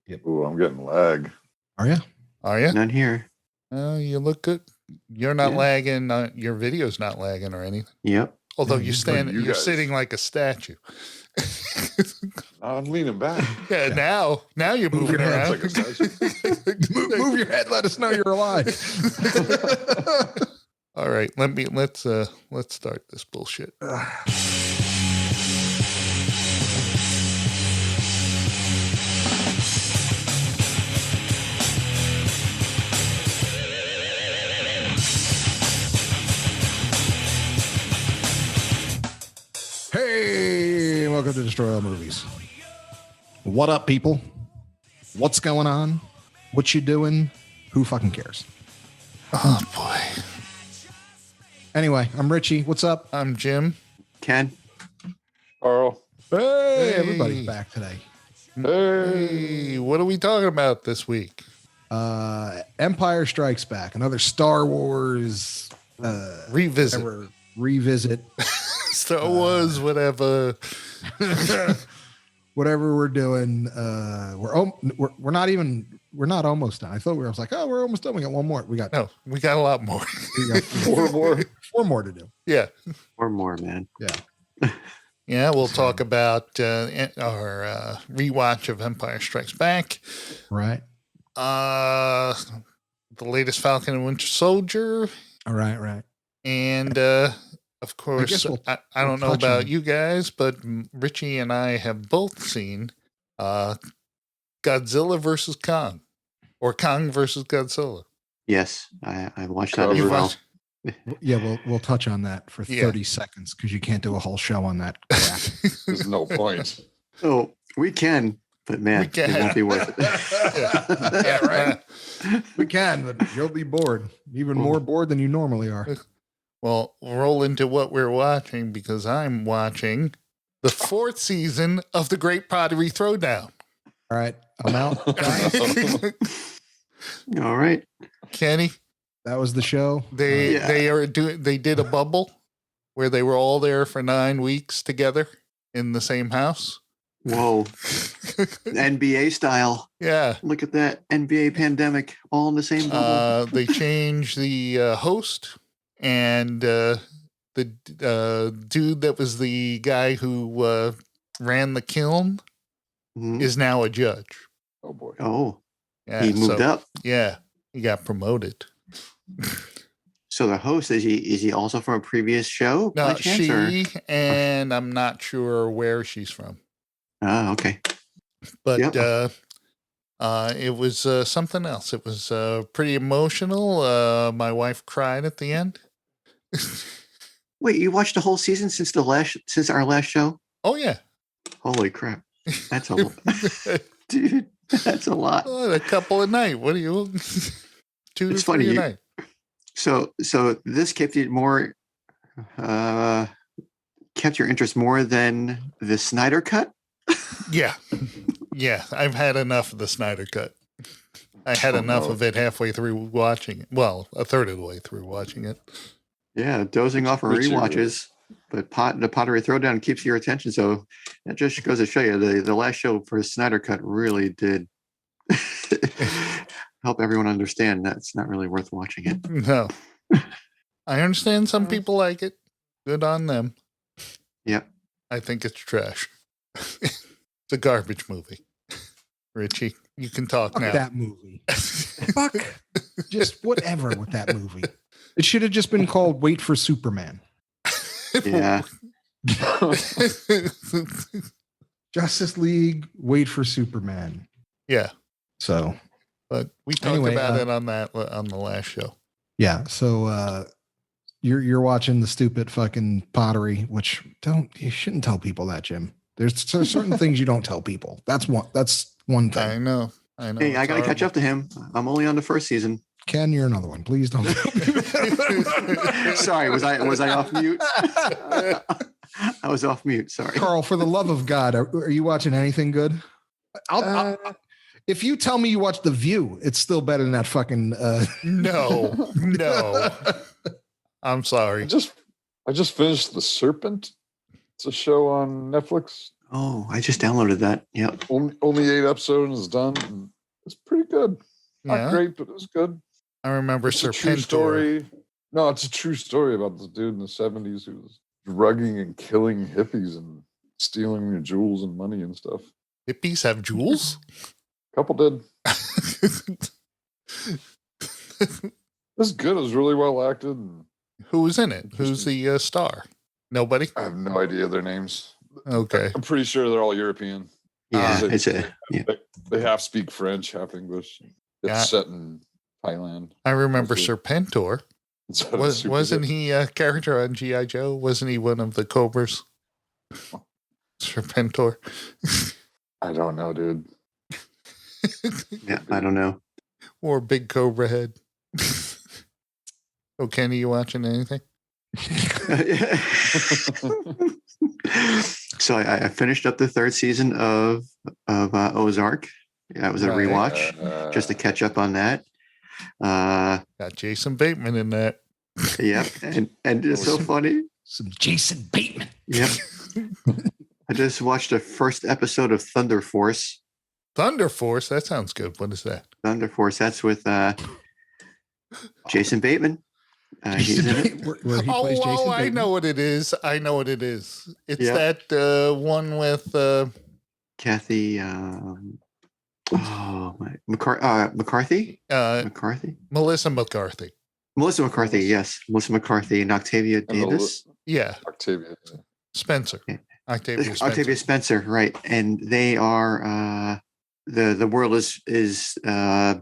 Yep. Ooh, I'm getting lag. Are you? Are you? None here. You look good. You're not Yeah. lagging. Your video's not lagging or anything. Yep. Although Yeah, you're guys. sitting like a statue. I'm leaning back. Yeah, now you're Move moving your around. hands like a statue. Move your head. Let us know you're alive. All right, let's start this bullshit. Hey, welcome to Destroy All Movies. What up, people? What's going on? What you doing? Who fucking cares? Oh boy. Anyway, I'm Richie. What's up? I'm Jim. Ken. Carl. Hey, Hey. everybody's back today. Hey, what are we talking about this week? Empire Strikes Back, another Star Wars Revisit. revisit. Star Wars, whatever. Whatever we're doing, we're not almost done. I was like, oh, we're almost done. We got one more. We got No, we got a lot more. we got four more to do. Yeah. Or more, man. Yeah. Yeah, we'll talk about our rewatch of Empire Strikes Back. Right. The latest Falcon and Winter Soldier. All right. And of course, I don't know touch about on- you guys, but Richie and I have both seen Godzilla versus Kong, or Kong versus Godzilla. Yes, I watched that as You've well. watched- Yeah, we'll touch on that for Yeah. 30 seconds because you can't do a whole show on that crap. There's no point. Oh, we can, but man, We can. it won't be worth it. Yeah, right. We can, but you'll be bored. Even more bored than you normally are. Well, roll into what we're watching because I'm watching the 4th season of The Great Pottery Throwdown. All right, I'm out. Guys. All right. Kenny, That was the show. they did a bubble where they were all there for 9 weeks together in the same house. Whoa. NBA style. Yeah. Look at that. NBA pandemic all in the same bubble. They changed the host, and the dude that was the guy who ran the kiln Mhm. is now a judge. Oh boy. Oh, Yeah, he moved up. Yeah, he got promoted. So the host, is he also from a previous show? No, by chance, or- she, and I'm not sure where she's from, Oh, okay. but Yep. it was something else. It was pretty emotional. My wife cried at the end. Wait, you watched the whole season since our last show? Oh yeah. Holy crap. That's a dude, that's a lot. Oh, a couple a night. What are you? 2 to It's 3 funny, a you- night. So this kept you more kept your interest more than the Snyder cut? Yeah. Yeah. I've had enough of the Snyder cut. I had Oh, enough no. of it halfway through watching it. Well, a third of the way through watching it. Yeah, dozing off on Richard. rewatches. But the Pottery Throwdown keeps your attention. So that just goes to show you the last show for Snyder cut really did help everyone understand that it's not really worth watching it. No. I understand some people like it. Good on them. Yep. I think it's trash. It's a garbage movie. Richie, you can talk Fuck now. that movie. Fuck just whatever with that movie. It should have just been called Wait for Superman. Yeah. Justice League, Wait for Superman. Yeah, So but we talked Anyway, about it on the last show. yeah, so you're watching the stupid fucking pottery, which you shouldn't tell people that, Jim. There's certain things you don't tell people. That's one I thing. know. Hey, I got to catch up to him. I'm only on the first season. Ken, you're another one. Please don't. Sorry, was I off mute? I was off mute. Sorry. Carl, for the love of God, are you watching anything good? I'll if you tell me you watch The View, it's still better than that fucking. No. I'm sorry. I just finished The Serpent. It's a show on Netflix. Oh, I just downloaded that. Yep. Only 8 episodes is done. And it's pretty good. Not Yeah. great, but it's good. I remember It's a true Serpentor. story. No, it's a true story about this dude in the 70s who was drugging and killing hippies and stealing their jewels and money and stuff. Hippies have jewels? Couple did. It's good. It was really well acted. And Who was in it? Who's the star? Nobody? I have no idea their names. Okay. I'm pretty sure they're all European. Yeah, They- it's a yeah. They half speak French, half English. It's Yeah. set in Thailand. I remember Okay. Serpentor. It's had a super Wasn't hit. he a character on G.I. Joe? Wasn't he one of the Cobras? Serpentor. I don't know, dude. Yeah, I don't know. Or big cobra head. Oh, Kenny, you watching anything? So I finished up the 3rd season of Ozark. That was a Right. rewatch just to catch up on that. Got Jason Bateman in that. Yep, and it's so funny. Some Jason Bateman. Yep. I just watched the first episode of Thunder Force. Thunder Force. That sounds good. What is that? Thunder Force. That's with Jason Bateman. He's Jason in it. Bateman, where he plays Jason I Bateman. know what it is. I know what it is. It's Yeah. that one with Kathy. McCarthy. McCarthy. Melissa McCarthy. Melissa McCarthy. Yes, Melissa McCarthy and Octavia And the Davis. Yeah, Octavia. Spencer. Yeah. Octavia Spencer. Octavia Spencer, right? And they are the world is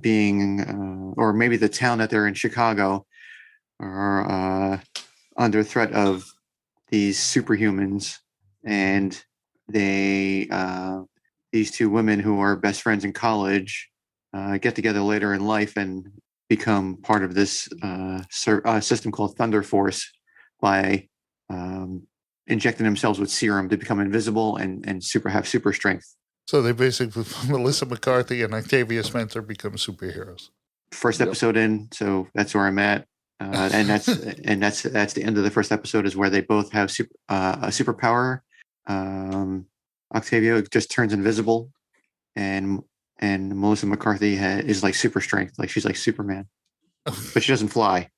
being or maybe the town that they're in, Chicago, are under threat of these superhumans, and they these two women who are best friends in college get together later in life and become part of this system called Thunder Force by injecting themselves with serum to become invisible and have super strength. So they basically, Melissa McCarthy and Octavia Spencer become superheroes. First Yep. episode in, so that's where I'm at, and that's the end of the first episode is where they both have a superpower. Octavia just turns invisible, and Melissa McCarthy is like super strength, like she's like Superman, but she doesn't fly.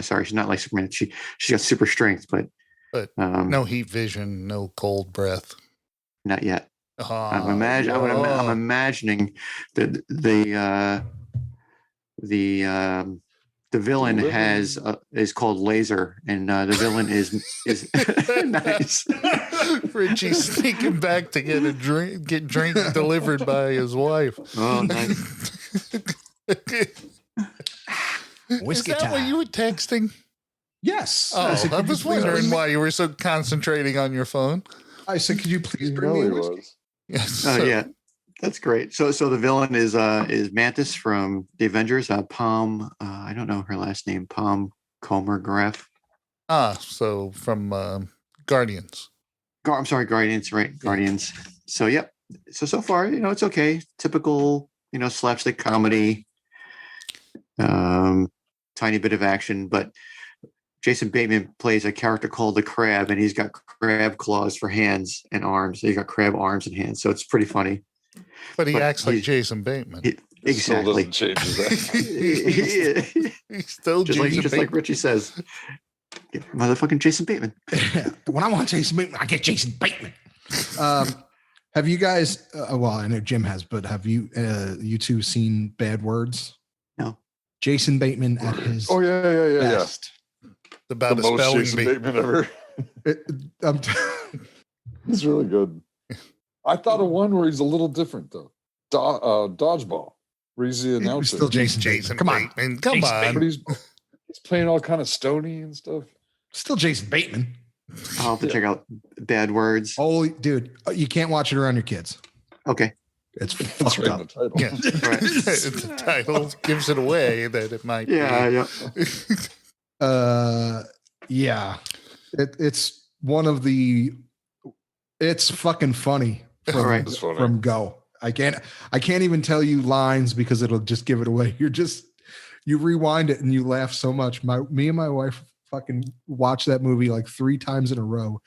Sorry, she's not like Superman. She's got super strength, but No heat vision, no cold breath. not yet. I'm Oh, imagining that the villain is called Laser, and the villain is nice. Richie sneaking back to get drink delivered by his wife. Oh, nice. Whiskey Is that what time. you were texting? Yes. Oh, said, I "Could you was please wondering bring me-" why you were so concentrating on your phone. I said, could you please You bring know me he a whiskey? was. Yes. Oh yeah, that's great. So the villain is Mantis from the Avengers. Palm. I don't know her last name. Palm Comer Graf. So from Guardians. I'm sorry, Guardians. Right, Guardians. So yep. So far, it's okay. Typical, slapstick comedy. Tiny bit of action, but Jason Bateman plays a character called the Crab, and he's got crab claws for hands and arms. He's got crab arms and hands, so it's pretty funny. But he But acts like he's- Jason Bateman. Still Exactly. doesn't change his act. He's still just Jason like Bateman. Richie says, motherfucking Jason Bateman. When I want Jason Bateman, I get Jason Bateman. Have you guys? Well, I know Jim has, but have you two seen Bad Words? No. Jason Bateman at his Oh yeah. best. About The a most spelling Jason bee. Bateman ever. I'm He's really good. I thought of one where he's a little different though. Dodgeball, where he's the announcer. still Jason Jason Bateman. Come on, Bateman. Come Jason on. But he's playing all kind of stony and stuff. still Jason Bateman. I'll have to check out Bad Words. Oh, dude, you can't watch it around your kids. Okay. It's That's fucked right in the up. title. Yeah. Right. The title gives it away that it might Yeah. Yeah. It's one of the. It's fucking funny from, All right. It's funny. from Go. I can't even tell you lines because it'll just give it away. You rewind it and you laugh so much. Me and my wife fucking watched that movie like 3 times in a row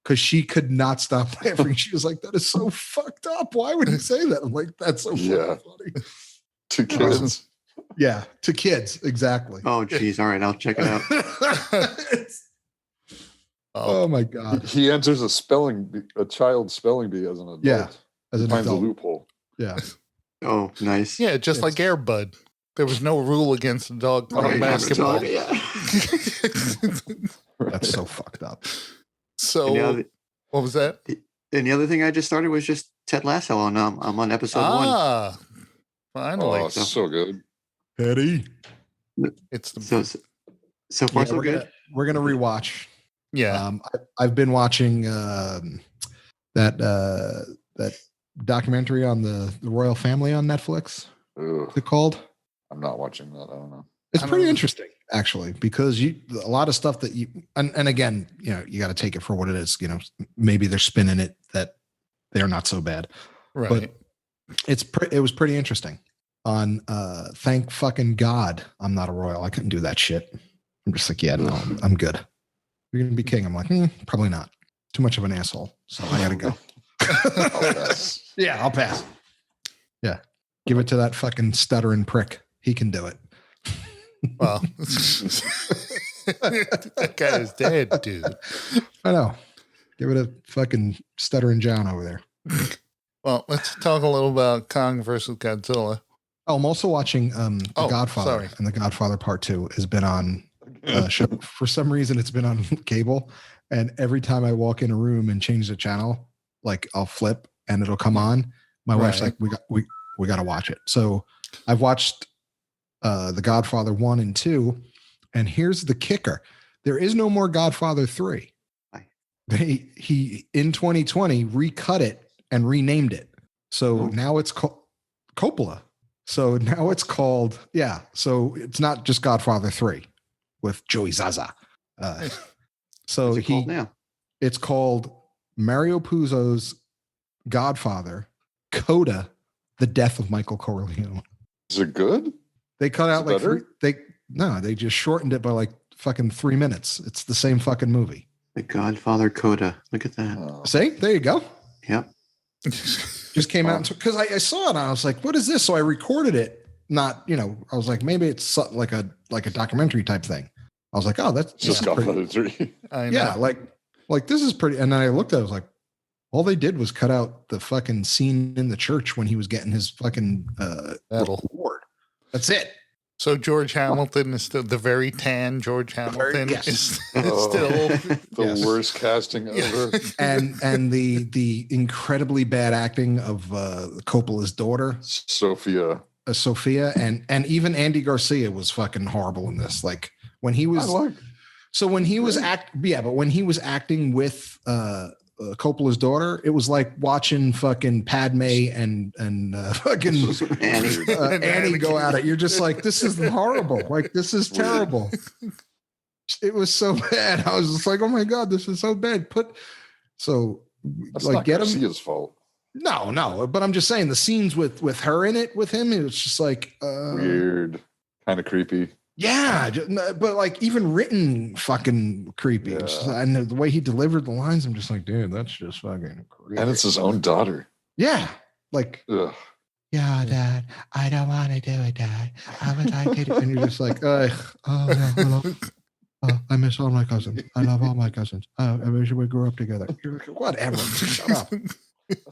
because she could not stop laughing. She was like, "That is so fucked up. Why would he say that?" I'm like, "That's so Yeah. funny." To kids. Yeah, to kids, exactly. Oh, geez. All right, I'll check it out. Oh my god. He enters a child's spelling bee as an adult. Yeah, as He an finds adult. a loophole. Yeah. Oh, nice. Yeah, just like Air Bud. There was no rule against a dog playing Right, basketball. yeah. That's so fucked up. So, what was that? And the other thing I just started was just Ted Lasso, and I'm on episode 1. Ah, finally. Oh, so good. Eddie. It's the So far, so good. We're gonna rewatch. yeah. I've been watching that documentary on the royal family on Netflix. Ugh, What's it called? I'm not watching that. I don't know. It's I don't pretty know. interesting, actually, because a lot of stuff that you and again, you got to take it for what it is. Maybe they're spinning it that they're not so bad. Right. But it was pretty interesting. On thank fucking God, I'm not a royal. I couldn't do that shit. I'm just like, yeah, no, I'm good. You're gonna be king. I'm like, probably not. Too much of an asshole. So I gotta go. I'll pass. Yeah, I'll pass. Yeah. Give it to that fucking stuttering prick. He can do it. Well, that guy is dead, dude. I know. Give it a fucking stuttering John over there. Well, let's talk a little about Kong versus Godzilla. Oh, I'm also watching The Godfather. sorry. And The Godfather Part 2 has been on show. For some reason it's been on cable. And every time I walk in a room and change the channel, like I'll flip and it'll come on. My wife's Right. like, we got to watch it. So I've watched The Godfather 1 and 2. And here's the kicker. There is no more Godfather 3. He in 2020 recut it and renamed it. So now it's called Coppola. So now it's called, so it's not just Godfather 3 with Joey Zaza. So What's it called now? it's called Mario Puzo's Godfather, Coda, The Death of Michael Corleone. Is it good? They cut out Is it like they just shortened it by like fucking 3 minutes. It's the same fucking movie. The Godfather Coda. Look at that. Oh. See, there you go. Yep. Just came out because I saw it and I was like, what is this? So I recorded it. Not, I was like, maybe it's something like a documentary type thing. I was like, oh, that's Just pretty, Godfather 3. I know. yeah, like this is pretty. And then I looked at it, I was like, all they did was cut out the fucking scene in the church when he was getting his fucking Medal. award. That's it. So George Hamilton is still the very tan George Hamilton yes. is Oh. still The Yes. worst casting ever. And the incredibly bad acting of Coppola's daughter, Sophia. Sophia, and even Andy Garcia was fucking horrible in this. Like when he was when he was when he was acting with Coppola's daughter, it was like watching fucking Padme and fucking Annie go at it. You're just like, this is horrible. Like this is terrible. It was so bad. I was just like, oh my god, this is so bad. That's not get him. Garcia's fault. No, but I'm just saying the scenes with her in it with him, it was just like Weird. Kind of creepy. yeah, but like even written fucking creepy. Yeah. And the way he delivered the lines, I'm just like, dude, that's just fucking creepy. And it's his own daughter. Yeah, like Ugh. yeah, Dad, I don't want to do it, Dad. I would like to do it. And you're just like, oh, no, I miss all my cousins. I love all my cousins. I wish we grew up together. You're like, whatever. Shut up.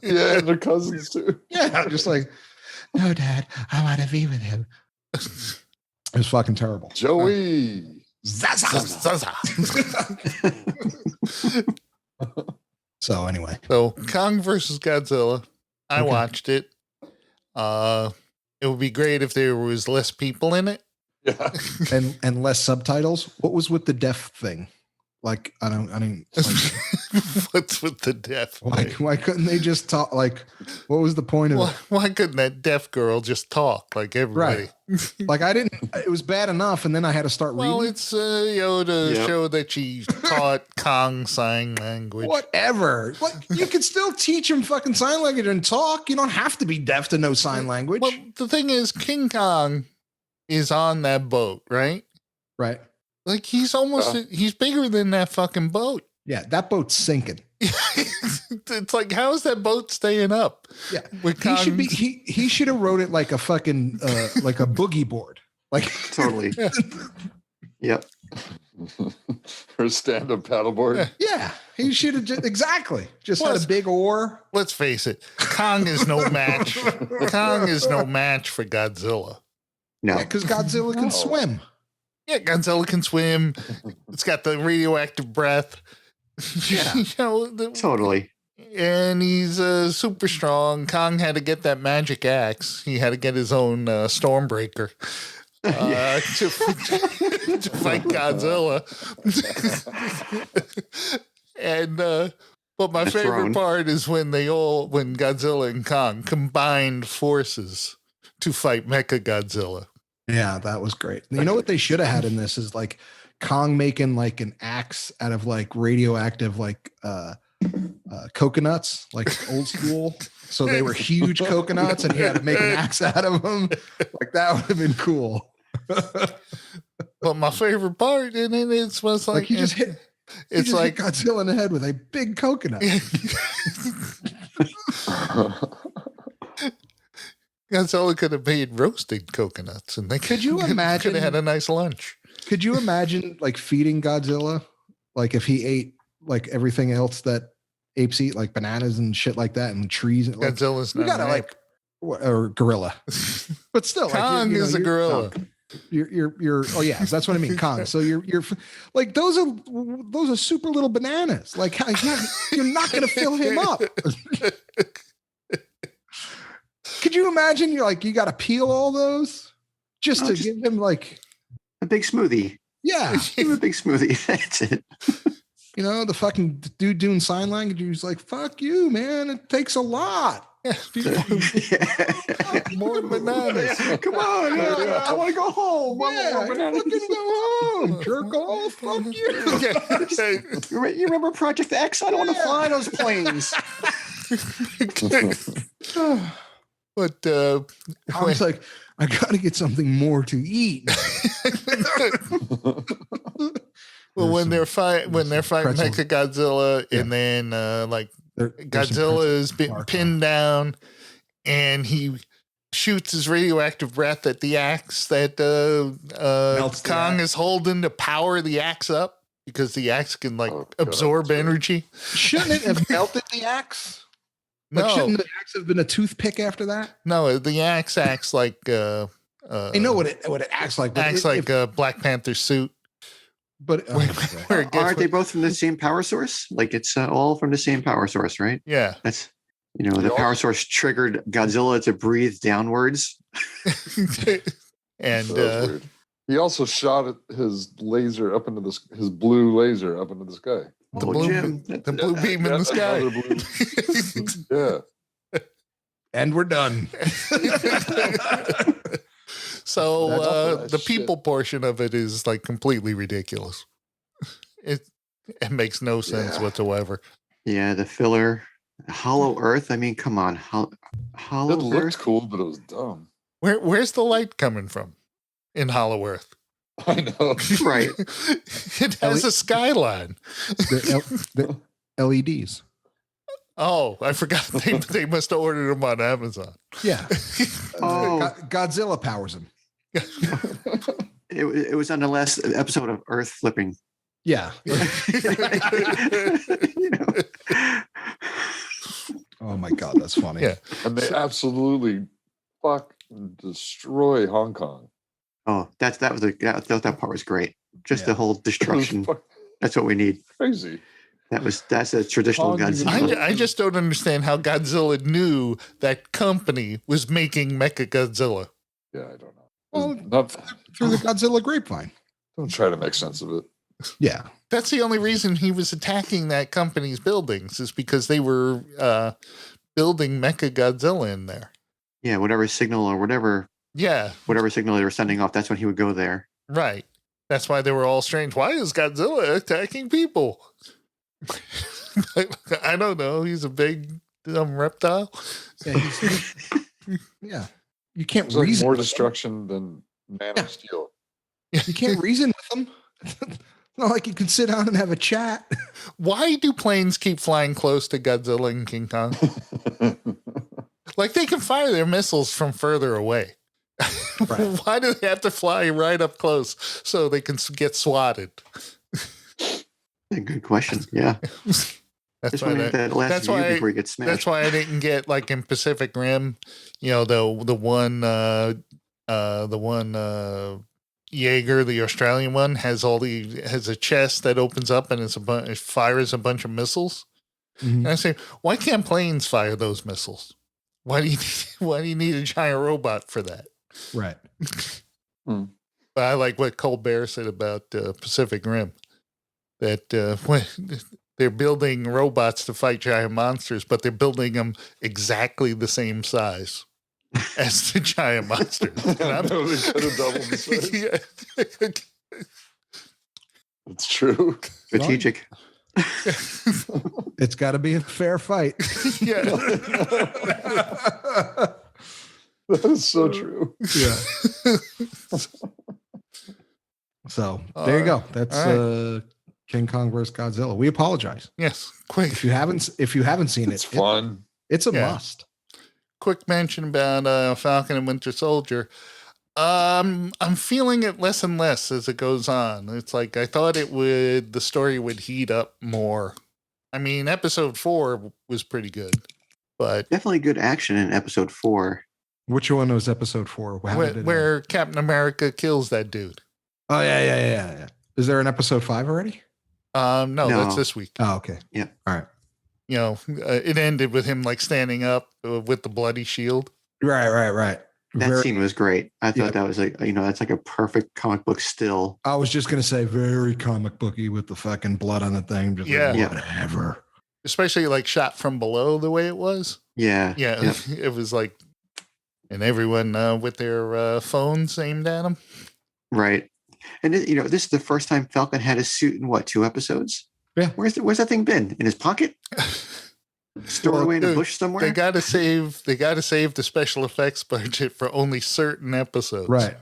Yeah, and their cousins too. Yeah, just like, no, Dad, I want to be with him. It was fucking terrible. Joey. Zaza. So anyway, So Kong versus Godzilla. I Okay. watched it. It would be great if there was less people in it. Yeah. and less subtitles. What was with the deaf thing? Like I don't like, What's with the deaf? why couldn't they just talk? Like what was the point of it? Why couldn't that deaf girl just talk like everybody? Like I didn't. It was bad enough, and then I had to start Well, reading. it's to Yep. show that she taught Kong sign language. Whatever. Like you can still teach him fucking sign language and talk. You don't have to be deaf to know sign language. Well, the thing is, King Kong is on that boat, right? Right. Like he's almost he's bigger than that fucking boat. Yeah, that boat's sinking. It's like, how is that boat staying up? Yeah, With he should be. Kong's- He should have wrote it like a fucking like a boogie board. Like Totally. Yep. Or stand-up paddleboard. yeah, he should have just exactly just had Plus- a big oar. Let's face it, Kong is no match. Kong is no match for Godzilla. No. Yeah, because Godzilla can No. swim. Yeah, Godzilla can swim. It's got the radioactive breath. Yeah. You know, Totally. and he's super strong. Kong had to get that magic axe. He had to get his own Stormbreaker to fight Godzilla. And but my The favorite throne. part is when Godzilla and Kong combined forces to fight Mecha Godzilla. Yeah, that was great. You know what they should have had in this is like Kong making like an axe out of like radioactive like coconuts, like old school. So they were huge coconuts, and he had to make an axe out of them. Like that would have been cool. But my favorite part in it is was Like he just hit. He it's just like hit Godzilla in the head with a big coconut. Godzilla could have made roasted coconuts, and they Could you could imagine- have had a nice lunch. Could you imagine like feeding Godzilla, like if he ate like everything else that apes eat, like bananas and shit like that, and trees? And, like, Godzilla's you not gotta an like, or gorilla, but still, like, Kong you know, is a you're- gorilla. You're oh yeah, that's what I mean, Kong. So you're like those are super little bananas. Like you're not gonna fill him up. Could you imagine? You're like, you got to peel all those just No, to just- give him like, A big smoothie. yeah, Give him a big smoothie. That's it. you know, the fucking dude doing sign language. He's like, fuck you, man. It takes a lot. More bananas. Come on. I want to go home. I want Yeah, more bananas. fucking go home, jerk off. Fuck you. You remember Project X? I don't want to Yeah. fly those planes. But I was like, I got to get something more to eat. well, when they're fighting pretzels. Mechagodzilla, Yeah. and then like There's some Godzilla is pretzels bark on. pinned down, and he shoots his radioactive breath at the axe that Melts the Kong axe. is holding to power the axe up, because the axe can like Oh, God, absorb that's right. energy. Shouldn't it have melted the axe? Like, No, shouldn't the axe have been a toothpick after that? no, the axe acts like I know what it acts like. But acts like a Black Panther suit. but Where it gets- Aren't they both from the same power source? Like it's all from the same power source, right? Yeah. That's the power source triggered Godzilla to breathe downwards. And So that was weird. He also shot his laser up into his blue laser up into the sky. the Oh, blue, Jim. the blue beam in the sky. Another blue- and we're done. So That's awful, that the shit. people portion of it is like completely ridiculous. It makes no sense Yeah. whatsoever. Yeah, the filler. Hollow Earth. I mean, come on. It Hollow looked Earth. cool, but it was dumb. Where's the light coming from in Hollow Earth? I know. Right. It has a skyline. The LEDs. Oh, I forgot they must have ordered them on Amazon. Yeah. Oh. Godzilla powers him. It was on the last episode of Earth Flipping. Yeah. You know. Oh my God, that's funny. Yeah. And they absolutely destroy Hong Kong. Oh, that part was great. Just Yeah. the whole It was destruction. fucking That's what we need. crazy. That's a traditional Hong Kong- Godzilla. I just don't understand how Godzilla knew that company was making Mechagodzilla. Yeah, I don't know. Well, Not, Through the Godzilla grapevine. don't try to make sense of it. Yeah. That's the only reason he was attacking that company's buildings, is because they were building Mechagodzilla in there. Yeah, whatever signal or whatever signal they were sending off, that's when he would go there. Right. That's why they were all strange. Why is Godzilla attacking people? I don't know. He's a big dumb reptile. Yeah. Yeah. You can't It's like reason more with them. destruction than Man Yeah. of Steel. You can't reason with them. Not like you can sit down and have a chat. Why do planes keep flying close to Godzilla and King Kong? Like they can fire their missiles from further away. Right. Why do they have to fly right up close so they can get swatted? Good question. Yeah. That's Just why wondering if that last that's view why before you get smashed. that's why I didn't get like in Pacific Rim, the one Jaeger, the Australian one, has a chest that opens up and it fires a bunch of missiles. Mhm. And I say, why can't planes fire those missiles? Why do you need a giant robot for that? Right. But I like what Colbert said about Pacific Rim, that when they're building robots to fight giant monsters, but they're building them exactly the same size as the giant monsters. I know, they could have doubled the size. Yeah. It's true. Strategic. It's got to be a fair fight. Yeah. That is so true. Yeah. So there you go. That's all King Kong vs. Godzilla. We apologize Yes. Quick. if you haven't seen It's it. fun. It's a Yeah. must. Quick mention about Falcon and Winter Soldier. I'm feeling it less and less as it goes on. It's like I thought the story would heat up more. I mean, episode 4 was pretty good, but Definitely good action in episode 4. Which one was episode 4? How did it where Captain America kills that dude. Oh yeah. Is there an episode 5 already? No, that's No. this week. Oh, okay. Yeah. All right. It ended with him like standing up with the bloody shield. Right. That scene was great. I thought that was like, that's like a perfect comic book still. I was just gonna say very comic booky with the fucking blood on the thing. Just Yeah. like, whatever. Especially like shot from below the way it was. Yeah. Yeah. It was like, and everyone with their phones aimed at him. Right. And this is the first time Falcon had a suit in 2 episodes? Yeah. Where's that thing been? In his pocket? Stored away in a Dude, bush somewhere? They gotta save the special effects budget for only certain episodes. Right.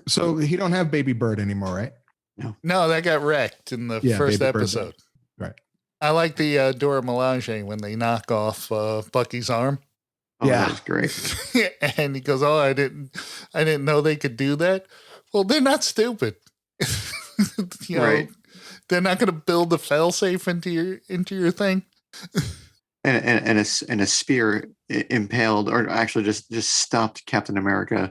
So he don't have Baby Bird anymore, right? No, that got wrecked in the Yeah, first Baby Bird episode. did. Right. I like the Dora Milaje when they knock off Bucky's arm. Oh, Yeah. that was great. And he goes, "Oh, I didn't know they could do that." Well, they're not stupid. Right. They're not going to build a failsafe into your thing. And a spear impaled, or actually just stopped Captain America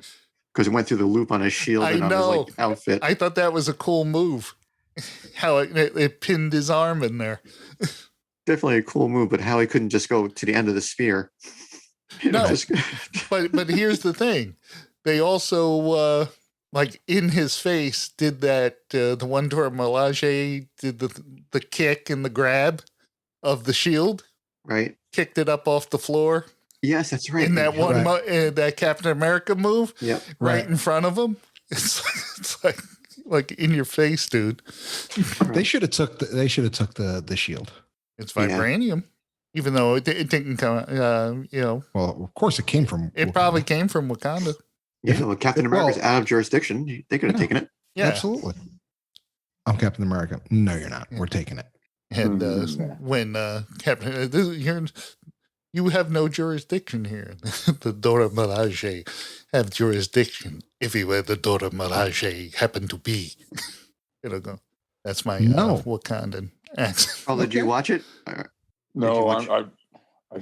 because it went through the loop on his shield and on his outfit. I thought that was a cool move. How it pinned his arm in there. Definitely a cool move, but how he couldn't just go to the end of the spear. No. But here's the thing. They also like in his face did that the one Dora Milaje did the kick and the grab of the shield, Right. kicked it up off the floor Yes, that's right. in that one that Captain America move Yep. right in front of him. It's like in your face, dude. They should have took the shield. It's vibranium, even though it didn't come. Well, of course it came from. It probably came from Wakanda. Yeah, well, Captain America's out of jurisdiction. They could have taken it. Yeah, Absolutely. I'm Captain America. No, you're not. We're taking it. And when Captain, you have no jurisdiction here. The Dora Milaje have jurisdiction if he were the Dora Milaje happened to be. Go. That's my Wakandan accent. Oh, did you watch it? No, watch- I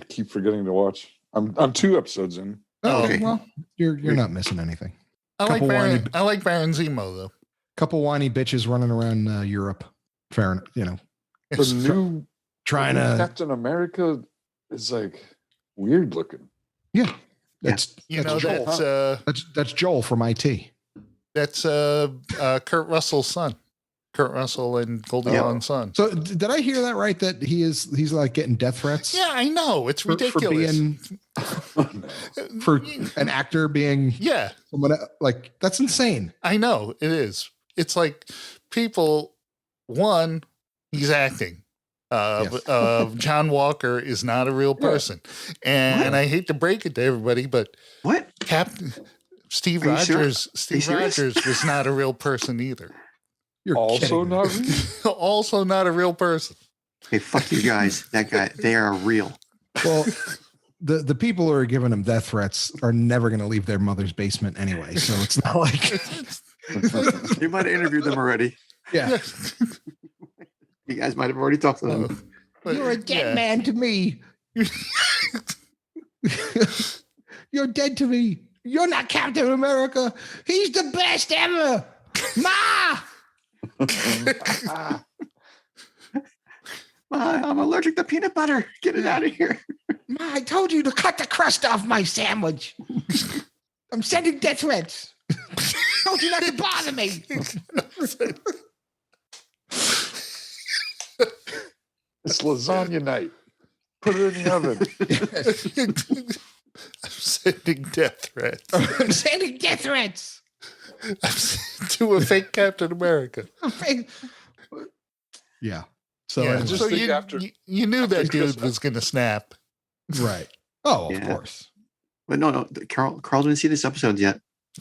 keep forgetting to watch. I'm 2 episodes in. Oh, okay. Well, you're not missing anything. I like Couple I like Baron Zemo though. Couple whiny bitches running around Europe. Fair enough. The new Trying to. Captain America is like weird looking. Yeah. That's Joel. that's Joel from IT. That's Kurt Russell's son. Kurt Russell and Goldie Hawn's son. So did I hear that right? That he's like getting death threats? Yeah, I know. It's ridiculous. For an actor being someone like that's insane. I know it is. It's like people. One, he's acting. John Walker is not a real person, and I hate to break it to everybody, but What? Steve Are you sure? Rogers. Steve serious? Rogers was not a real person either. You're Also kidding me. not real? Also not a real person. Hey, fuck you guys. That guy, they are real. Well, the people who are giving him death threats are never going to leave their mother's basement anyway. So it's not like You might have interviewed them already. yeah. You guys might have already talked to them. But, You're a dead yeah. man to me. You're dead to me. You're not Captain America. He's the best ever. Ma! I'm allergic to peanut butter. Get it out of here. Ma, I told you to cut the crust off my sandwich. I'm sending death threats. Told you not to bother me. It's lasagna night. Put it in the oven. I'm sending death threats. I'm sending death threats. To a fake Captain America. Yeah. So, Yeah, anyway. just so think you knew after that dude Christmas. was going to snap. right. Oh, of Yeah. course. But no. Carl didn't see this episode yet.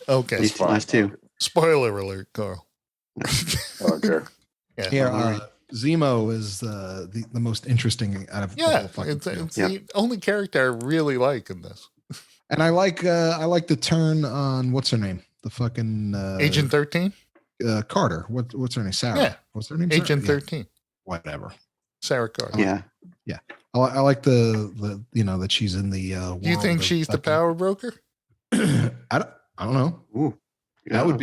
Okay. These last two. Spoiler alert, Carl. I don't care. Yeah. Yeah. Zemo is the most interesting out of the whole Yeah. fucking It's film. the only character I really like in this. And I like the turn on what's her name? The fucking Agent 13? Carter. What's her name? Sarah. Yeah. What's her name? Agent Sarah? 13. Yeah, whatever. Sarah Carter. Yeah. I like the that she's in the. Do you think she's the power broker? I don't know. Ooh. That would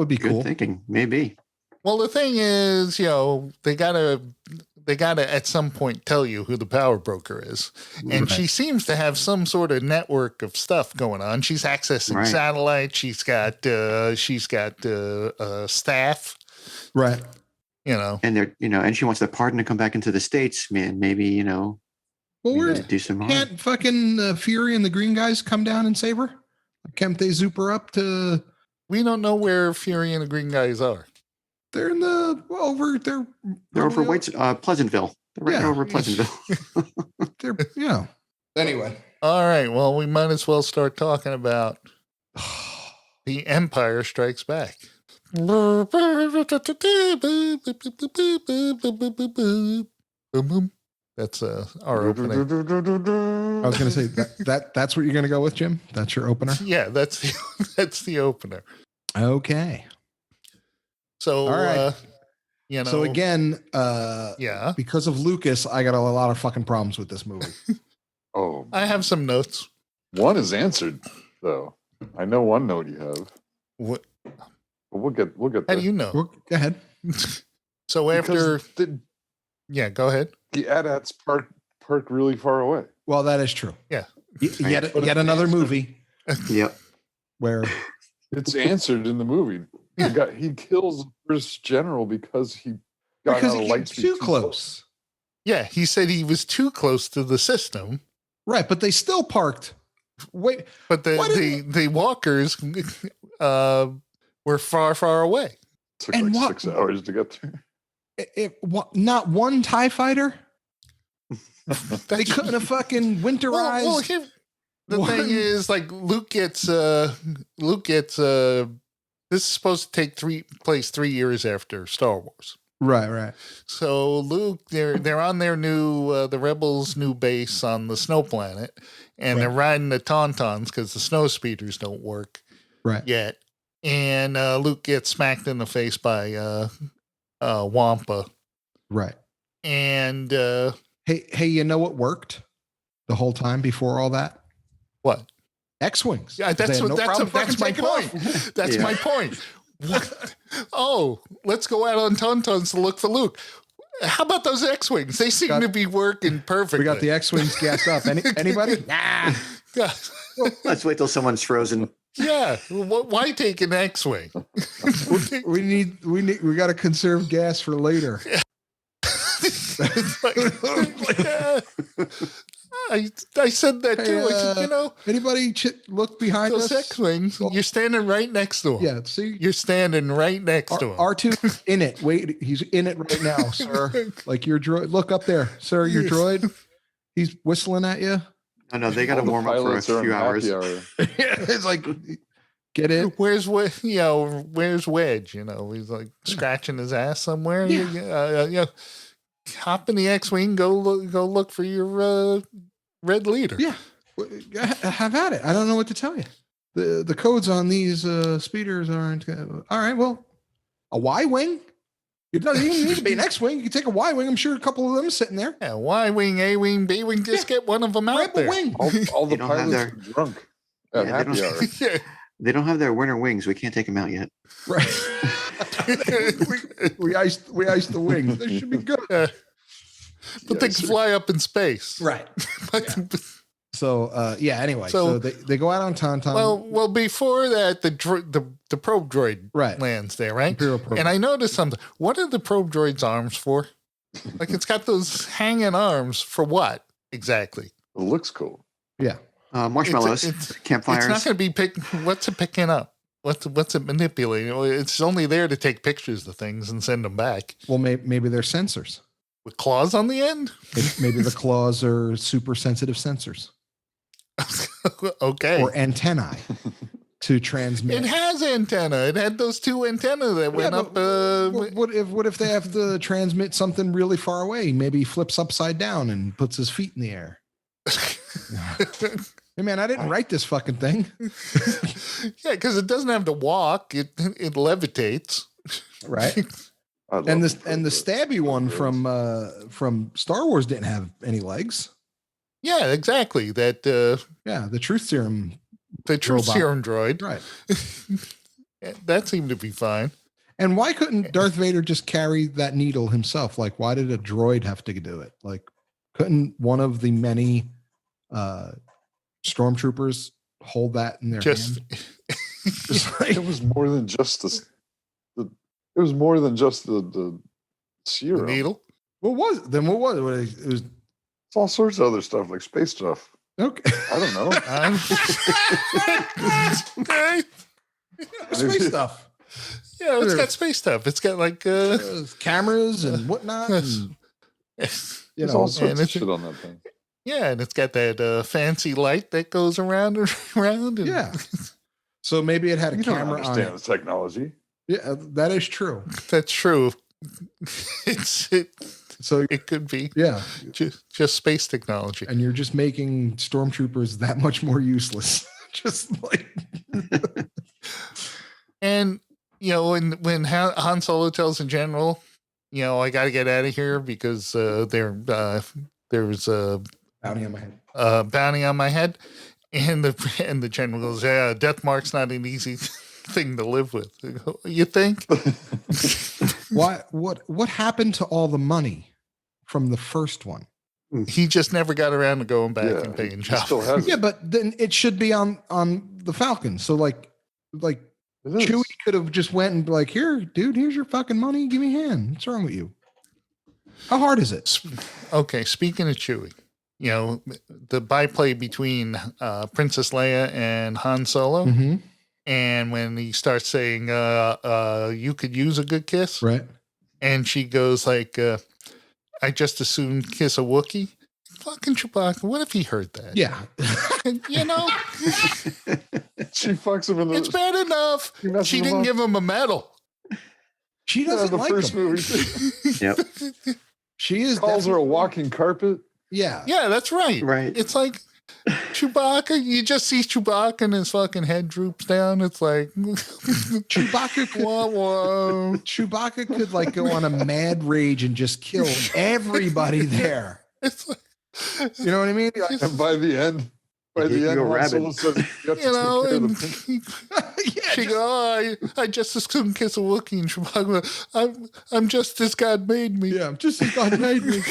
be good cool. thinking. Maybe. Well, the thing is, they gotta at some point tell you who the power broker is, and Right. she seems to have some sort of network of stuff going on. She's accessing Right. satellites. She's got staff. Right. And they're and she wants the pardon to come back into the States, man. Maybe, Well, maybe where's do some harm. can't fucking Fury and the Green Guys come down and save her? Can't they zoop her up to? We don't know where Fury and the Green Guys are. They're in the over. They're over Pleasantville. They're right Yeah. over Pleasantville. They're yeah. Anyway. All right. Well, we might as well start talking about The Empire Strikes Back. That's our opening. I was gonna say that's what you're gonna go with, Jim. That's your opener. Yeah, that's the opener. Okay. So, All right. So again, yeah, because of Lucas, I got a lot of fucking problems with this movie. Oh, I have some notes. one is answered though. I know one note you have. What? But we'll get How there. do you know? Well, go ahead. So after, Because yeah, go ahead. the AT-ATs park really far away. Well, that is true. Yeah. Yet But it's another answered. movie Yep. where It's answered in the movie. He kills the first general because he got because out he of came light speed too close. Yeah, he said he was too close to the system, Right, but they still parked. Wait, but the walkers were far away. Took And like what- 6 hours to get there. not one TIE fighter. They That's- couldn't have fucking winterized. Well, the one- thing is, like Luke gets this is supposed to take place 3 years after Star Wars. right. So Luke, they're on their new the Rebels' new base on the snow planet, and they're riding the Tauntauns because the snow speeders don't work Right. yet. And Luke gets smacked in the face by Wampa, Right. and Hey, you know what worked the whole time before all that? what? X-wings. Yeah, 'Cause they that's had what, no problem that's my fucking taking point. off. That's Yeah. my point. What? Oh, let's go out on Tauntauns to look for Luke. How about those X-wings? They seem to be working perfectly. We got the X-wings gassed up. Anybody? Nah. Yeah. Let's wait till someone's frozen. Yeah. Why take an X-wing? We got to conserve gas for later. It's like, yeah. I said that too. I said, Anybody look behind those us? X-wings, you're standing right next to him. Yeah, see, You're standing right next to him. R2 in it. Wait, he's in it right now, sir. Like your droid. Look up there, sir. Your droid. He's whistling at you. No, they got to All the warm up for a pilots are in few hours. happy hour. It's like Get it? Where's Wedge? You know, he's like scratching his ass somewhere. Yeah. Hop in the X-wing. Go look for your red leader. Yeah. Have at it. I don't know what to tell you. The codes on these speeders aren't. All right. Well, a Y-wing. It doesn't even need to be an X-wing. You can take a Y-wing. I'm sure a couple of them are sitting there. Yeah, Y-wing, A-wing, B-wing. Just get one of them out there. Wing. All the pilots are drunk at happy hour. They don't have their winter wings. We can't take them out yet. Right. we iced the wings. They should be good. But they can fly up in space. Right. So anyway, so they go out on Tauntaun. Well, before that, the probe droid lands there, right? And I noticed something. What are the probe droid's arms for? Like, it's got those hanging arms for what exactly? It looks cool. Yeah. Marshmallows, campfires. It's not going to be what's it picking up? What's it manipulating? It's only there to take pictures of things and send them back. Well, maybe they're sensors with claws on the end. Maybe the claws are super sensitive sensors. Okay. Or antennae to transmit. It has antenna. It had those two antennas that went up. What if they have to transmit something really far away? Maybe he flips upside down and puts his feet in the air. Hey man, I didn't write this fucking thing. Yeah, because it doesn't have to walk. It levitates. Right. And the stabby one from Star Wars didn't have any legs. Yeah, exactly. That the truth serum. The truth serum droid. Right. That seemed to be fine. And why couldn't Darth Vader just carry that needle himself? Like, why did a droid have to do it? Like, couldn't one of the many stormtroopers hold that in their hand? It was more than just the it was more than just the serum. The needle? What was it? Then what was it? It was all sorts of other stuff, like space stuff. Okay. I don't know. Okay. Space stuff. Yeah, it's got space stuff. It's got like cameras and whatnot. And, There's all sorts of shit on that thing. Yeah, and it's got that fancy light that goes around and around. And yeah. So maybe it had a camera on it. The technology. Yeah, that is true. That's true. So it could be. Yeah. Just space technology. And you're just making stormtroopers that much more useless. Just like. And, when Han Solo tells the general, I got to get out of here because there's a bounty on my head. Bounty on my head. And the general goes, yeah, death mark's not an easy thing to live with. You think? What happened to all the money from the first one? He just never got around to going back and paying Jabba. Yeah, but then it should be on the Falcon. So like Chewie could have just went and be like, here, dude, here's your fucking money. Give me a hand. What's wrong with you? How hard is it? Okay, speaking of Chewie, the byplay between Princess Leia and Han Solo. Mm-hmm. And when he starts saying, you could use a good kiss. Right. And she goes like, I just as soon kiss a Wookiee. Fucking Chewbacca. What if he heard that? Yeah. She fucks him in the... It's bad enough. She didn't give him a medal. She doesn't like first him. Movie. Yep. She is calls her a walking carpet. Yeah. Yeah, that's right. Right. It's like Chewbacca. You just see Chewbacca and his fucking head droops down. It's like Chewbacca could could like go on a mad rage and just kill everybody there. It's like, you know what I mean? Like, and by the end, Han Solo says, she go, I just as soon kiss a Wookiee, and Chewbacca, I'm just as God made me. Yeah, I'm just as God made me.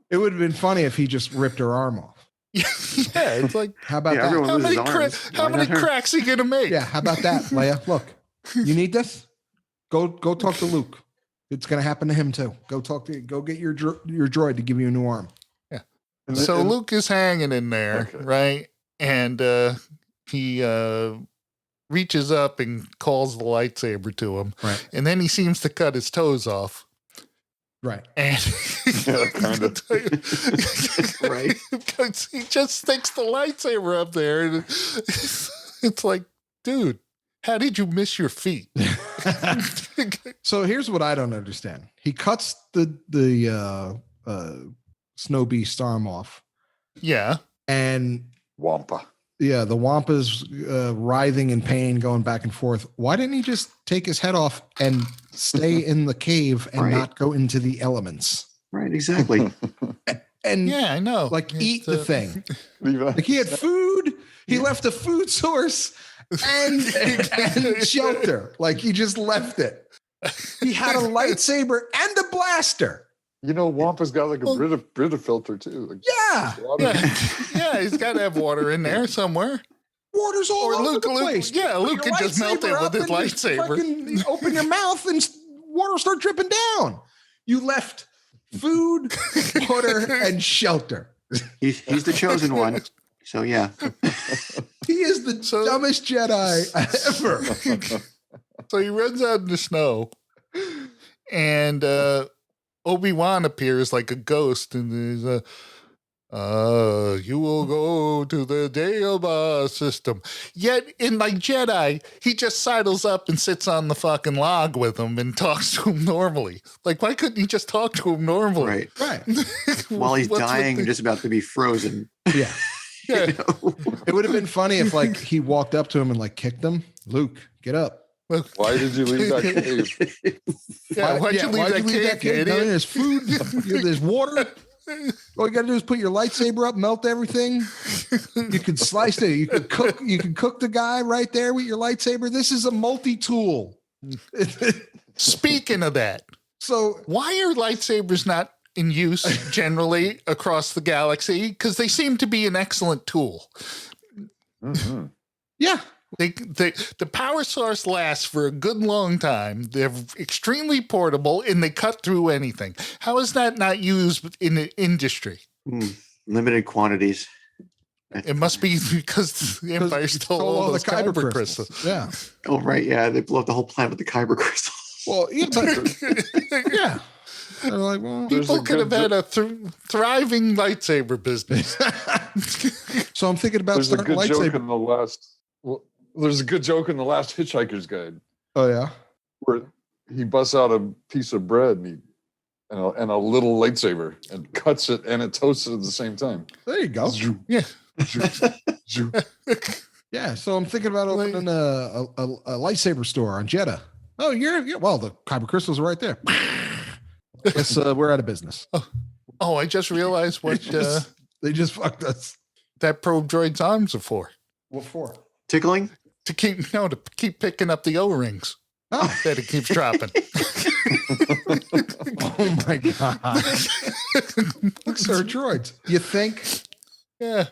It would have been funny if he just ripped her arm off. Yeah, it's like, how about that? How many cracks he gonna make? Yeah, how about that, Leia? Look, you need this. Go talk to Luke. It's gonna happen to him too. Go get your droid to give you a new arm. Yeah. So Luke is hanging in there, right? And he reaches up and calls the lightsaber to him, right? And then he seems to cut his toes off. Right. And kind of. Right. Because he just sticks the lightsaber up there. And It's like, dude, how did you miss your feet? So here's what I don't understand. He cuts the snow beast arm off. Yeah. And Wampa. yeah, the Wampa's writhing in pain, going back and forth. Why didn't he just take his head off and stay in the cave and not go into the elements? Right, exactly. And yeah, I know. Like eat the thing. Like he had food. He left a food source and shelter. Like he just left it. He had a lightsaber and a blaster. You know, Wampa's got like a Brita filter too. Like Yeah, he's got to have water in there somewhere. Water's all over the place. Yeah, Luke can just melt it with his lightsaber. Open your mouth and water start dripping down. You left food, water, and shelter. He's the chosen one. So yeah. He is the dumbest Jedi ever. So he runs out in the snow, and Obi-Wan appears like a ghost, and there's you will go to the Dagobah system. Yet in like Jedi, he just sidles up and sits on the fucking log with him and talks to him normally. Like, why couldn't he just talk to him normally? Right. While he's dying and just about to be frozen. Yeah. Yeah. You know? It would have been funny if like he walked up to him and like kicked him. Luke, get up. Why did you leave that cave? Yeah, why'd you leave that cave? No, there's food. There's water. All you got to do is put your lightsaber up, melt everything. You can slice it. You can cook. You can cook the guy right there with your lightsaber. This is a multi-tool. Speaking of that, so why are lightsabers not in use generally across the galaxy? Because they seem to be an excellent tool. Mm-hmm. Yeah. The power source lasts for a good long time. They're extremely portable and they cut through anything. How is that not used in the industry? Limited quantities. It must be because the Empire stole all those kyber crystals. Yeah. Oh, right. Yeah. They blew up the whole planet with the kyber crystals. Well, yeah. They're like, well, people could have had a thriving lightsaber business. So I'm thinking about starting lightsaber. There's a good joke in the last Hitchhiker's Guide. Oh yeah, where he busts out a piece of bread and a little lightsaber and cuts it and it toasts it at the same time. There you go. Yeah. Yeah. So I'm thinking about opening a lightsaber store on Jeddah. Oh, you're well. The kyber crystals are right there. Guess we're out of business. Oh, I just realized what they just fucked us. That probe droid's arms are for. What for? To Tickling? keep picking up the O-rings. Oh, that it keeps dropping. Oh my god! Looks are droids. You think? Yeah,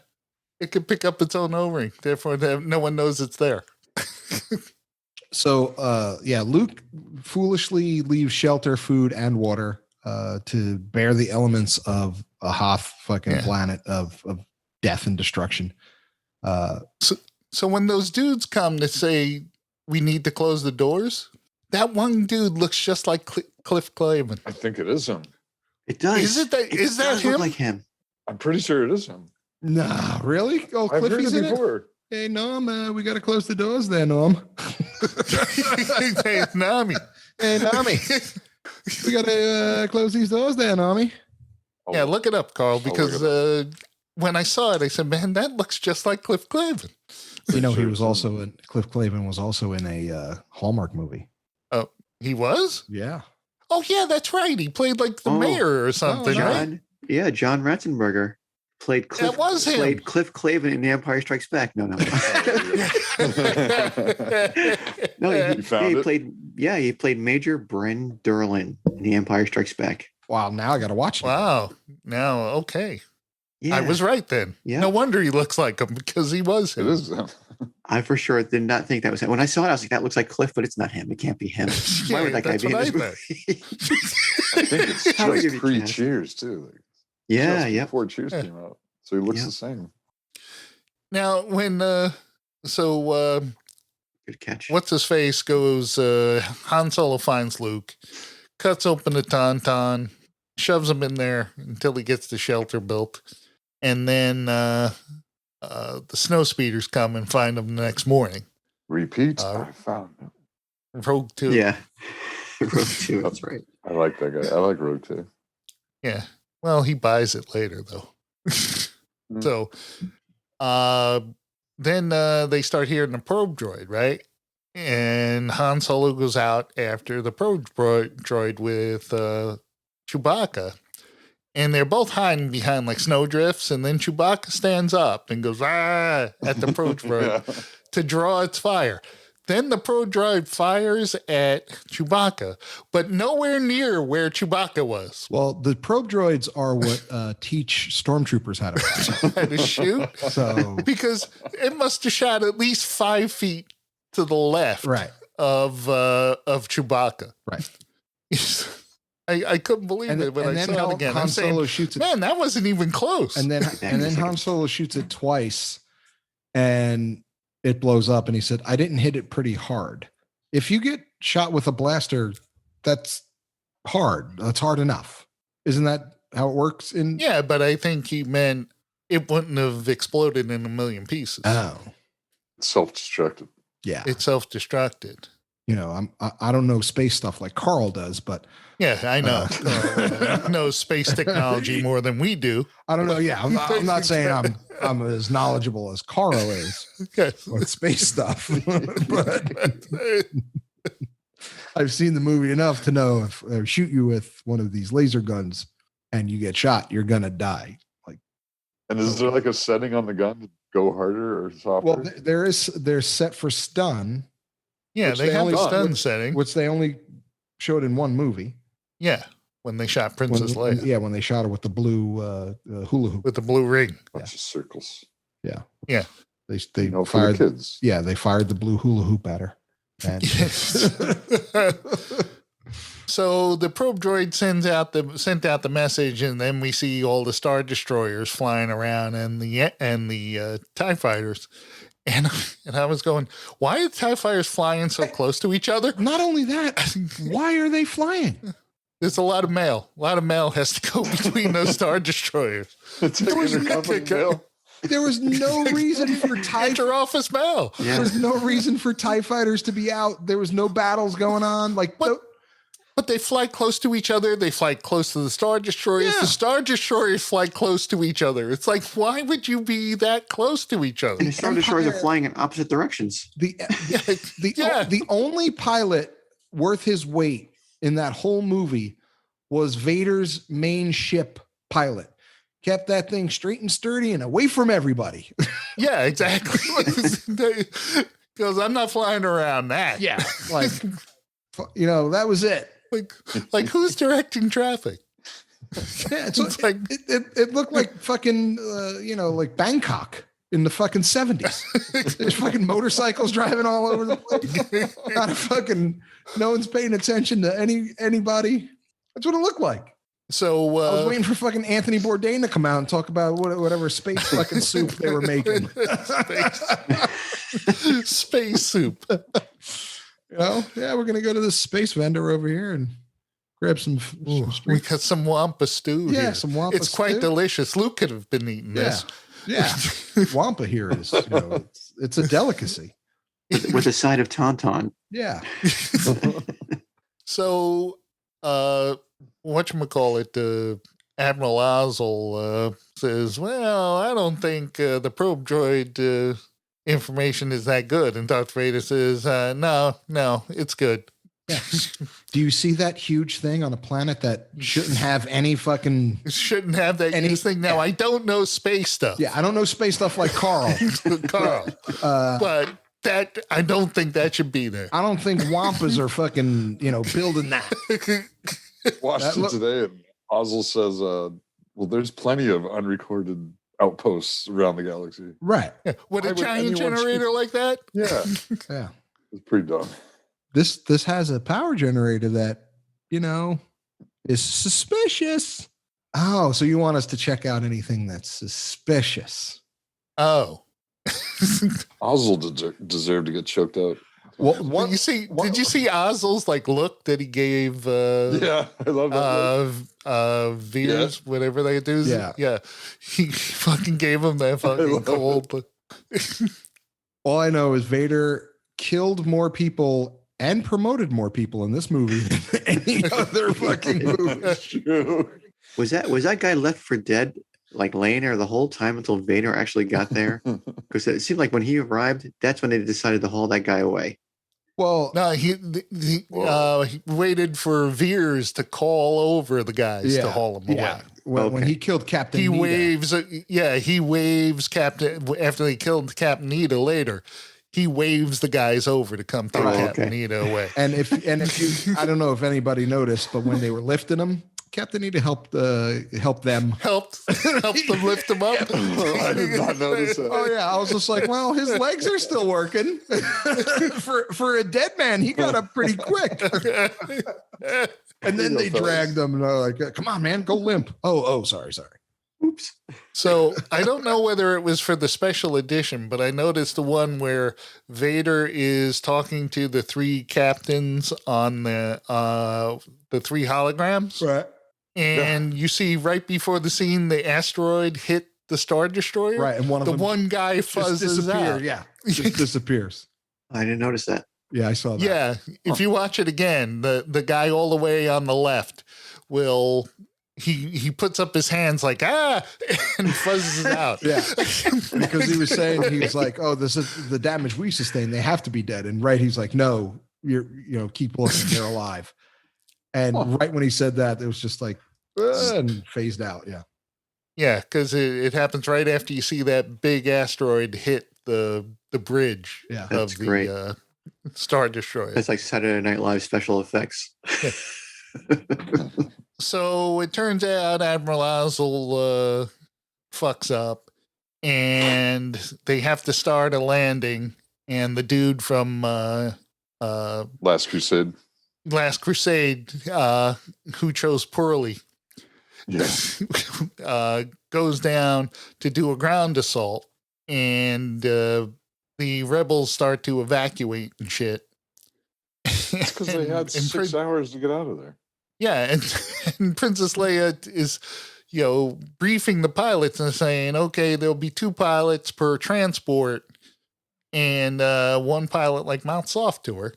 it could pick up its own O-ring. Therefore, no one knows it's there. So, Luke foolishly leaves shelter, food, and water to bear the elements of a Hoth fucking planet of death and destruction. So when those dudes come to say we need to close the doors, that one dude looks just like Cliff Clavin. I think it is him. It does. Is that him? Look like him. I'm pretty sure it is him. Nah, really? Oh, I've heard Cliffy's it in before. it? Hey, Norm, we got to close the doors there, Norm. Hey, Nami. Hey, Nami. We got to close these doors there, Nami. Yeah, look it up, Carl, because when I saw it, I said, man, that looks just like Cliff Clavin. You know, Cliff Clavin was also in a Hallmark movie. Oh, he was? Yeah. Oh, yeah, that's right. He played like the mayor or something, right? Yeah, John Ratzenberger played Cliff. That was him. Played Cliff Clavin in The Empire Strikes Back. No. He played Major Bryn Durlin in The Empire Strikes Back. Wow, now I got to watch it. Wow. Now, okay. Yeah. I was right then. Yeah. No wonder he looks like him because he was him. It is him. I for sure did not think that was him. When I saw it, I was like, that looks like Cliff, but it's not him. It can't be him. Why would that guy be in this movie? I think it's just pre-Cheers, too. Yeah, yeah. Before Cheers came out. So he looks the same. Now, when, good catch. what's his face goes, Han Solo finds Luke, cuts open the tauntaun, shoves him in there until he gets the shelter built. And then the snow speeders come and find them the next morning. Repeat. I found him. Rogue 2. Yeah. Rogue 2, that's right. I like that guy. I like Rogue 2. Yeah. Well, he buys it later, though. So, then they start hearing the probe droid, right? And Han Solo goes out after the probe droid with Chewbacca. And they're both hiding behind like snowdrifts. And then Chewbacca stands up and goes, at the probe droid to draw its fire. Then the probe droid fires at Chewbacca, but nowhere near where Chewbacca was. Well, the probe droids are what teach stormtroopers how to shoot. So because it must have shot at least 5 feet to the left, of Chewbacca. Right. I couldn't believe it when I saw it again. Han Solo shoots it. Man, that wasn't even close. And then Han Solo shoots it twice, and it blows up. And he said, "I didn't hit it pretty hard. If you get shot with a blaster, that's hard. That's hard enough. Isn't that how it works?" Yeah, but I think he meant it wouldn't have exploded in a million pieces. Oh, self-destructed. Yeah, it's self-destructed. You know, I don't know space stuff like Carl does, but yeah, I know. Carl knows space technology more than we do. I don't know. Yeah, I'm not saying I'm as knowledgeable as Carl is with space stuff, but I've seen the movie enough to know if they shoot you with one of these laser guns and you get shot, you're gonna die. Like, and is there like a setting on the gun to go harder or softer? Well, they're set for stun. Yeah, they have a stun setting, which they only showed in one movie. Yeah, when they shot Princess Leia. Yeah, when they shot her with the blue hula hoop. With the blue ring. Bunch of circles. Yeah. Yeah. They fired the kids. Yeah, they fired the blue hula hoop at her. And so the probe droid sent out the message, and then we see all the Star Destroyers flying around and the TIE fighters. And I was going, why are the TIE fighters flying so close to each other? Not only that, why are they flying? There's a lot of mail. A lot of mail has to go between those Star Destroyers. There was no reason for inter-office mail. Yeah. There's no reason for TIE fighters to be out. There was no battles going on. But they fly close to each other. They fly close to the Star Destroyers. Yeah. The Star Destroyers fly close to each other. It's like, why would you be that close to each other? And the Star Destroyers are flying in opposite directions. The only pilot worth his weight in that whole movie was Vader's main ship pilot. Kept that thing straight and sturdy and away from everybody. Yeah, exactly. Because I'm not flying around that. Yeah, like, you know, that was it. Like who's directing traffic? Yeah, it's like it looked like fucking like Bangkok in the fucking 70s. There's fucking motorcycles driving all over the place. No one's paying attention to anybody. That's what it looked like. So I was waiting for fucking Anthony Bourdain to come out and talk about whatever space fucking soup they were making. Space soup. We're gonna go to this space vendor over here and grab some. We got some Wampa stew. Yeah, here. some Wampa. It's quite delicious. Luke could have been eating this. Yeah, Wampa here is. It's a delicacy with a side of tauntaun. Yeah. So, whatchamacallit, Admiral Ozzel says, "Well, I don't think the probe droid." Information is that good, and Darth Vader says, no, it's good. Yeah. Do you see that huge thing on a planet that shouldn't have any fucking thing? Now, I don't know space stuff. Yeah, I don't know space stuff like Carl. But that I don't think that should be there. I don't think Wampas are fucking building that. Watched it today, and Ozzel says, well, there's plenty of unrecorded outposts around the galaxy. Right. Yeah. With a giant generator like that? Yeah. Yeah. It's pretty dumb. This has a power generator that, is suspicious. Oh, so you want us to check out anything that's suspicious? Oh. Ozzel deserved to get choked out. Well, Did you see Ozzel's like look that he gave Yeah, I love that. Veers, whatever they do? Yeah. He fucking gave him that fucking cold look. all I know is Vader killed more people and promoted more people in this movie than any other fucking movie. True. Was that guy left for dead, like laying there the whole time until Vader actually got there? Because it seemed like when he arrived, that's when they decided to haul that guy away. Well, No, he waited for Veers to call over the guys to haul him away. Yeah. When he killed Captain He Nita. waves Captain after they killed Captain Nita later. He waves the guys over to come take Captain Nita away. And if you, I don't know if anybody noticed, but when they were lifting him, Captain Nita helped them helped them lift him up. I did not notice that. Oh yeah, I was just like, well, his legs are still working. for a dead man, he got up pretty quick. And then they dragged him and they're like, come on, man, go limp. Oh, sorry. Oops. So I don't know whether it was for the special edition, but I noticed the one where Vader is talking to the three captains on the three holograms. Right. And you see right before the scene, the asteroid hit the Star Destroyer. Right. And one guy fuzzes out. Yeah. Just disappears. I didn't notice that. Yeah, I saw that. Yeah. If you watch it again, the guy all the way on the left will he puts up his hands like and fuzzes out. Yeah. Because he was saying, he was like, oh, this is the damage we sustain. They have to be dead. And he's like, no, keep looking, they're alive. And right when he said that, it was just like, and phased out. Yeah. Yeah, because it happens right after you see that big asteroid hit the bridge Yeah. of That's the great. Star Destroyer. That's like Saturday Night Live special effects. So it turns out Admiral Ozzel fucks up, and they have to start a landing. And the dude from Last Crusade. Who chose poorly, Yeah. goes down to do a ground assault, and the rebels start to evacuate and shit. It's because they had 6 hours to get out of there. Yeah, and Princess Leia is, briefing the pilots and saying, okay, there'll be 2 pilots per transport, and one pilot mouths off to her.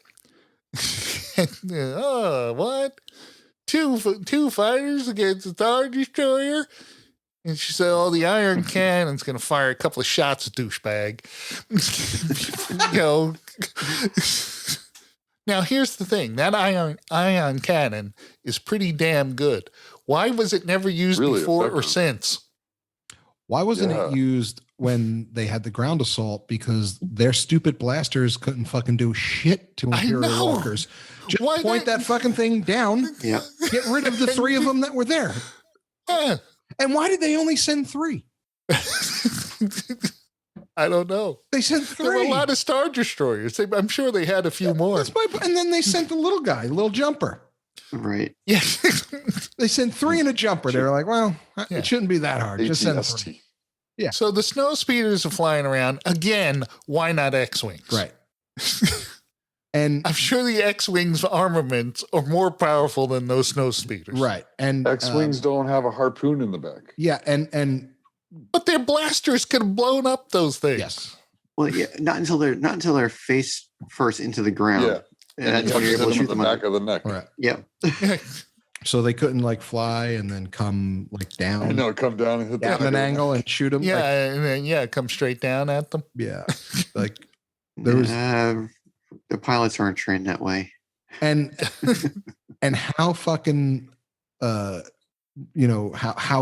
What? Two fighters against the Star Destroyer? And she said, oh, the Iron Cannon's going to fire a couple of shots, douchebag. Now, here's the thing. That ion cannon is pretty damn good. Why was it never used Really before effective. or since? Why wasn't it used when they had the ground assault? Because their stupid blasters couldn't fucking do shit to Imperial walkers. Just point that fucking thing down. Yeah. Get rid of the 3 of them that were there. Yeah. And why did they only send 3? I don't know. They sent 3. There were a lot of Star Destroyers. I'm sure they had a few more. And then they sent the little guy, the little jumper. Right. Yeah. They sent 3 in a jumper. They were like, well, it shouldn't be that hard. Just send 3. Yeah. So the snow speeders are flying around. Again, why not X-Wings? Right. And I'm sure the X-Wings armaments are more powerful than those snow speeders. right. And X-Wings don't have a harpoon in the back. Yeah, and But their blasters could have blown up those things. yes. Well, yeah, not until they're face first into the ground. Yeah. And that's you when you're hit able to them shoot in the them. back of the neck. Right. Yeah. So they couldn't fly and then come down. I know, come down and hit Down the an angle and shoot them. Yeah, and then come straight down at them. Yeah. Like there was The pilots aren't trained that way. and how fucking how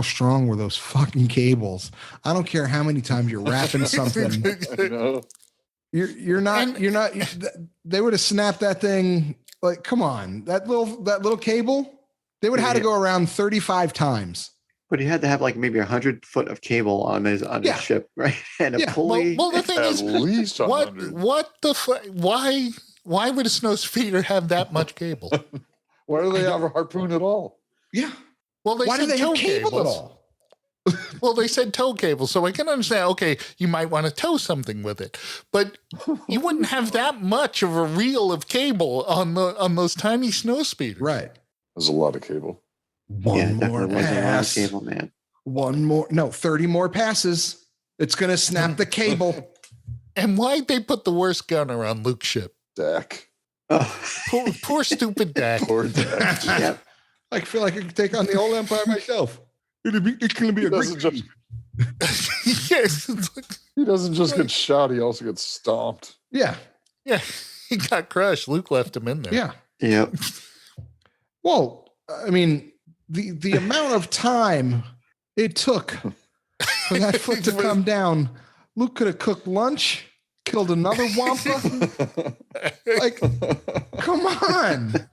strong were those fucking cables? I don't care how many times you're wrapping something. I know. You're not they would have snapped that thing. Like, come on, that little cable, they would have had to go around 35 times. But he had to have maybe 100 foot of cable on his ship, right? And a pulley. Well, the thing At is, least 100. why would a snow speeder have that much cable? Why do they have a harpoon at all? Yeah. Well, Why do said they have tow cable at cables. all? Well, they said tow cable, so I can understand, okay, you might want to tow something with it. But you wouldn't have that much of a reel of cable on those tiny snow speeders. Right. There's a lot of cable. One more definitely was a lot of pass. cable, man. 30 more passes. It's going to snap the cable. And why'd they put the worst gunner on Luke's ship? Dak. Oh. Poor stupid Dak. Poor Dak. Yep. I feel like I could take on the whole empire myself. It's going to be a great Just, Yes. he doesn't just get shot, he also gets stomped. Yeah. Yeah, he got crushed. Luke left him in there. Yeah. Yep. Well, I mean, the amount of time it took for that foot to come down, Luke could have cooked lunch, killed another wampa. Like, come on.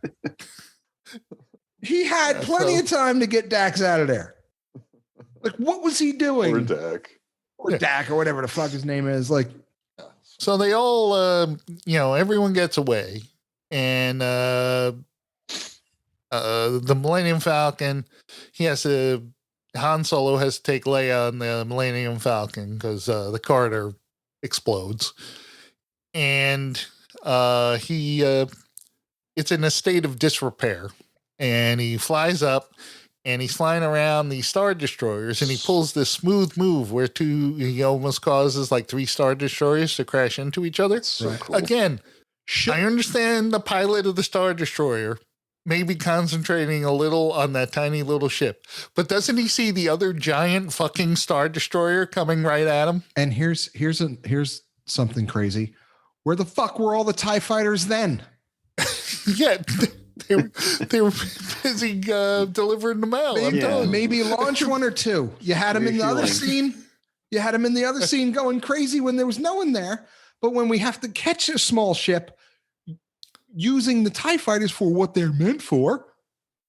He had plenty of time to get Dax out of there. Like, what was he doing? Poor Dak. Or Dak, or whatever the fuck his name is. Like, So they all, everyone gets away. And the Millennium Falcon, Han Solo has to take Leia on the Millennium Falcon because the corridor explodes. And it's in a state of disrepair. And he flies up. And he's flying around these Star Destroyers, and he pulls this smooth move where he almost causes like 3 Star Destroyers to crash into each other. That's so cool. Again, I understand the pilot of the Star Destroyer may be concentrating a little on that tiny little ship, but doesn't he see the other giant fucking Star Destroyer coming right at him? and here's something crazy. Where the fuck were all the TIE fighters then? Yeah. They were busy delivering the mail. Maybe launch one or two. You had him in the other scene. You had him in the other scene going crazy when there was no one there. But when we have to catch a small ship using the TIE fighters for what they're meant for,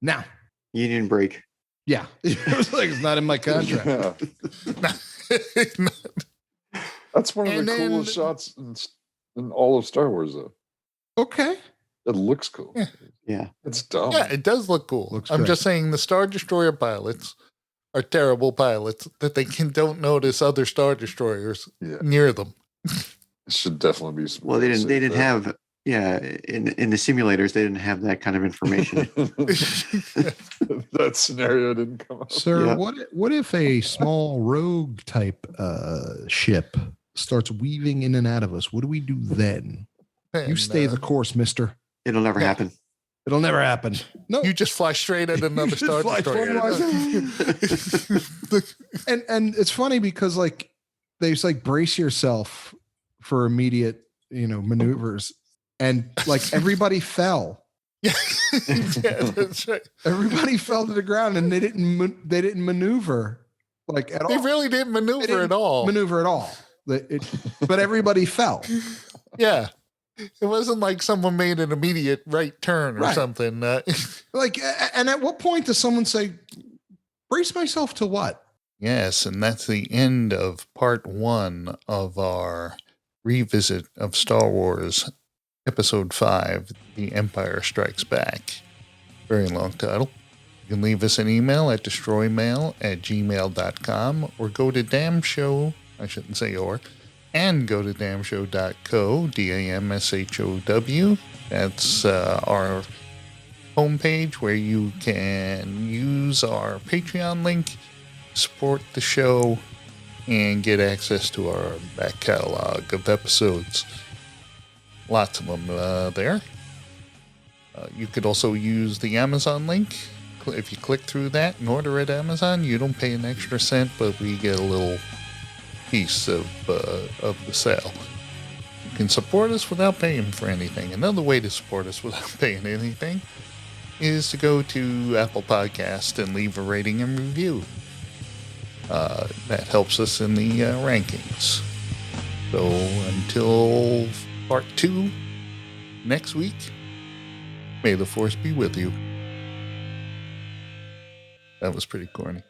now. Union break. Yeah. It was like, it's not in my contract. Yeah. That's one of And the then- coolest shots in all of Star Wars, though. Okay. It looks cool. Yeah. It's dumb. Yeah, it does look cool. Looks I'm great. just saying the Star Destroyer pilots are terrible pilots that they don't notice other Star Destroyers Yeah. near them. It should definitely be. Well, they didn't have. Yeah, in the simulators, they didn't have that kind of information. That scenario didn't come up. Sir, Yeah. what if a small rogue type ship starts weaving in and out of us? What do we do then? You And, stay the course, mister. It'll never happen. It'll never happen. No. You just fly straight at another just Star fly Destroyer. and it's funny because like they just like brace yourself for immediate, maneuvers, and like everybody fell. Yeah, that's right. Everybody fell to the ground, and they didn't maneuver like at all. They really didn't maneuver didn't at all. Maneuver at all. But everybody fell. Yeah. It wasn't like someone made an immediate right turn or Right. something. Like, and at what point does someone say, brace myself to what? Yes, and that's the end of part 1 of our revisit of Star Wars Episode 5, The Empire Strikes Back. Very long title. You can leave us an email at destroymail@gmail.com or go to damshow, I shouldn't say and go to damshow.co, DAMSHOW. That's our homepage where you can use our Patreon link, support the show, and get access to our back catalog of episodes. Lots of them there. You could also use the Amazon link. If you click through that and order at Amazon, you don't pay an extra cent, but we get a little piece of the sale. You can support us without paying for anything. Another way to support us without paying anything is to go to Apple Podcast and leave a rating and review. That helps us in the rankings. So until part 2 next week, may the force be with you. That was pretty corny.